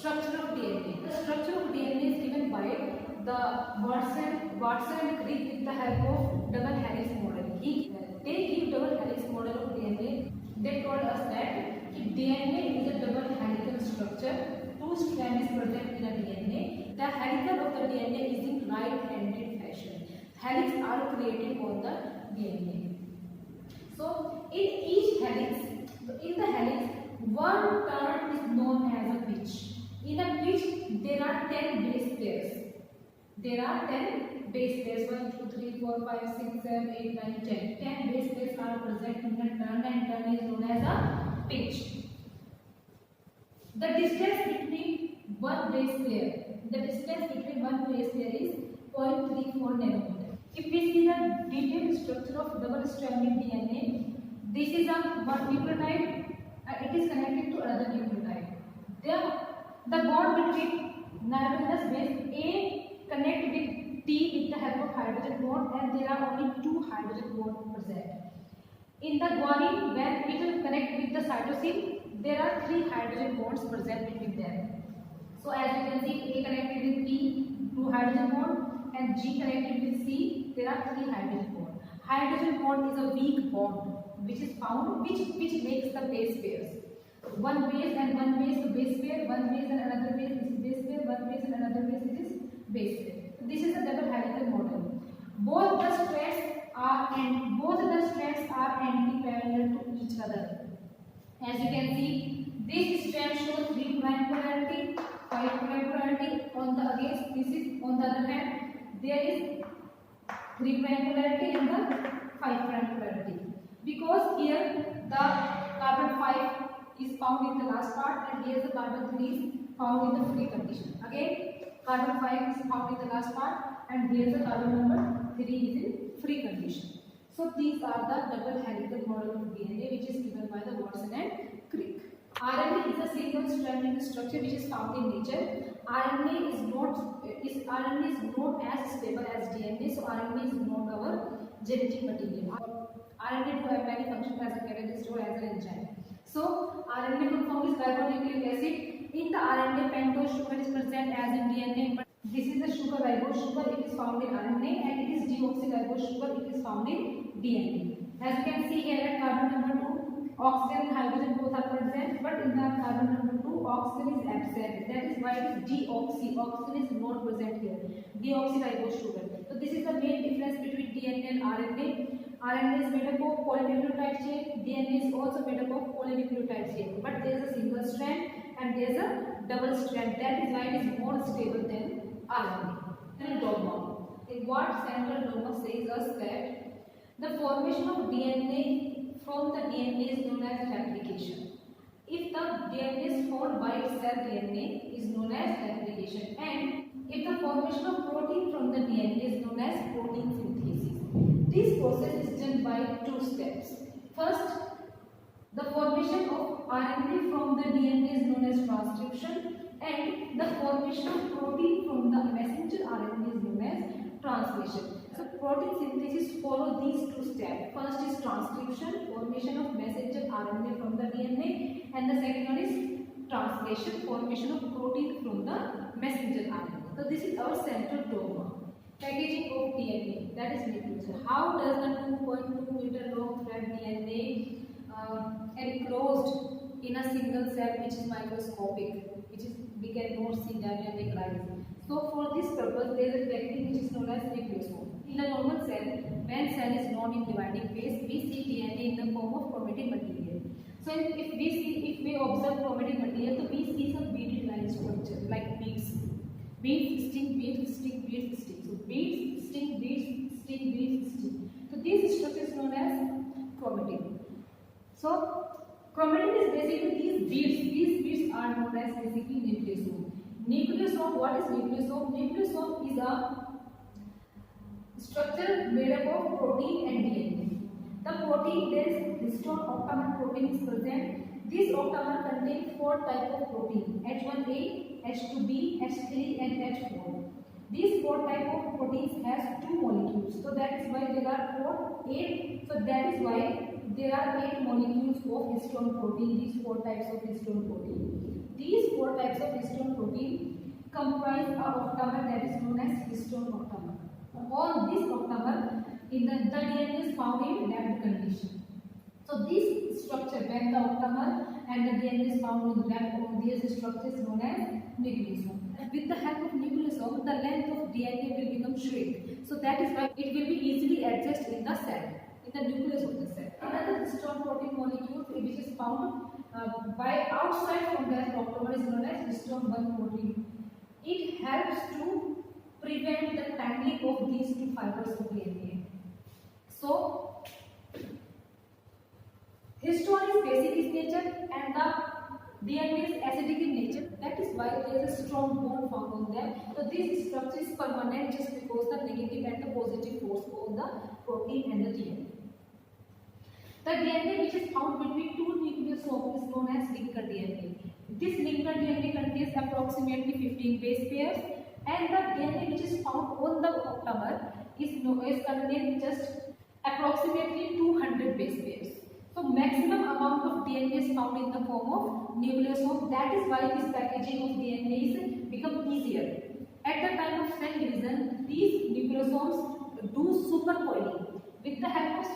Structure of DNA. The structure of DNA is given by the Watson and Crick with the help of double helix model. They give double helix model of DNA. They told us that DNA is a double helical structure. Two strands is present in a DNA. The helical of the DNA is in right-handed fashion. Helix are created on the DNA. So in each helix, in the helix, one turn is known as a pitch. In a pitch, there are 10 base pairs. There are 10 base pairs. 1, 2, 3, 4, 5, 6, 7, 8, 9, 10. 10 base pairs are present in a turn, and turn is known as a pitch. The distance between one base pair, is 0.34 nanometer. If we see the detailed structure of double-stranded DNA, this is a one nucleotide. It is connected to another nucleotide. The bond between nitrogenous base A connect with T with the help of hydrogen bond, and there are only 2 hydrogen bonds present. In the guanine, when it will connect with the cytosine, there are 3 hydrogen bonds present between them. So as you can see, A connected with P, 2 hydrogen bond, and G connected with C, there are 3 hydrogen bonds. Hydrogen bond is a weak bond which is found, which makes the base pairs. One base and one base, so base pair, one base and another base, this is base pair, one base and another base, this is base pair. So this is a double helical model. Both the strands are anti-parallel to each other. As you can see, this strand shows 3' polarity, 5' polarity. This is on the other hand, there is 3' polarity and the 5' polarity. Because here the carbon 5 is found in the last part, and here the carbon 3 is found in the free condition. Again, carbon 5 is found in the last part, and here the carbon number 3 is in free condition. So these are the double helical model of DNA which is given by the Watson and Crick. RNA is a single-stranded structure which is found in nature. RNA is not as stable as DNA, so RNA is not our genetic material. RNA do have many functions as a catalyst or as an enzyme. So RNA full form is ribonucleic acid. In the RNA, pentose sugar is present as in DNA, but this is the sugar, ribose sugar. It is found in RNA, and it is deoxyribose sugar. It is found in DNA. As you can see here, at carbon number 2, oxygen and hydrogen both are present, but in the carbon number 2, oxygen is absent. That is why it is deoxy. Oxygen is not present here. Deoxyribose sugar. So this is the main difference between DNA and RNA. RNA is made up of polynucleotide chain. DNA is also made up of polynucleotide chain. But there is a single strand and there is a double strand. That is why it is more stable than RNA. Central dogma. What central dogma says us that the formation of DNA from the DNA is known as replication. If the DNA is formed by cell DNA is known as replication, and if the formation of protein from the DNA is known as protein synthesis. This process is done by 2 steps. First, the formation of RNA from the DNA is known as transcription, and the formation of protein from the messenger RNA is known as translation. So protein synthesis follow these 2 steps. First is transcription, formation of messenger RNA from the DNA, and the second one is translation, formation of protein from the messenger RNA. So this is our central dogma. Packaging of DNA, that is nucleus. How does the 2.2 meter long thread DNA enclosed in a single cell which is microscopic, we cannot see that and recognize. So for this purpose, there is a technique which is known as nucleosome. In a normal cell, when cell is not in dividing phase, we see DNA in the form of chromatin material. So if we observe chromatin material, so we see some beaded line structure like beads. Beads, sting, beads, sting, beads, sting. So beads, sting, beads, sting, beads, sting. So this structure is known as chromatin. So chromatin is basically these beads. These beads are known as basically nucleosome. Nucleosome, what is nucleosome? Nucleosome is a structure made up of protein and DNA. The protein, there is histone octamer protein is present. This octamer contains 4 types of protein: H1A, H2B, H3 and H4. These 4 types of proteins has 2 molecules. So that is why there are 8. So that is why there are 8 molecules of histone protein. These 4 types of histone protein. these four types of histone protein comprise a octamer that is known as histone octamer. On this octamer, the DNA is found in wrapped condition. So this structure, when the octamer and the DNA is found on the wrapped, this structure is known as nucleosome. With the help of nucleosome, the length of DNA will become shrink. So that is why it will be easily adjusted in the cell, in the nucleus of the cell. Another histone protein molecule which is found by outside from the octamer is known as histone 1 protein. It helps to prevent the tangling of these two fibers of DNA. So histone is basic in nature and the DNA is acidic in nature. That is why there is a strong bond found on them. So this structure is permanent just because the negative and the positive force on the protein and the DNA. The DNA which is found between two nucleosomes is known as linker DNA. This linker DNA contains approximately 15 base pairs, and the DNA which is found on the octamer is contains just approximately 200 base pairs. So maximum amount of DNA is found in the form of nucleosome. That is why this packaging of DNA is become easier. At the time of cell division, these nucleosomes do supercoiling. With the help of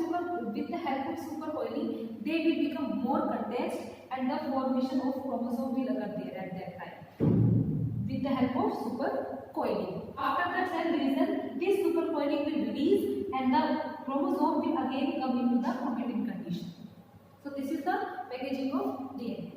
supercoiling, they will become more condensed, and the formation of chromosome will occur there at that time. With the help of supercoiling, after the cell division, this supercoiling will release, and the chromosome will again come into the completing condition. So this is the packaging of DNA.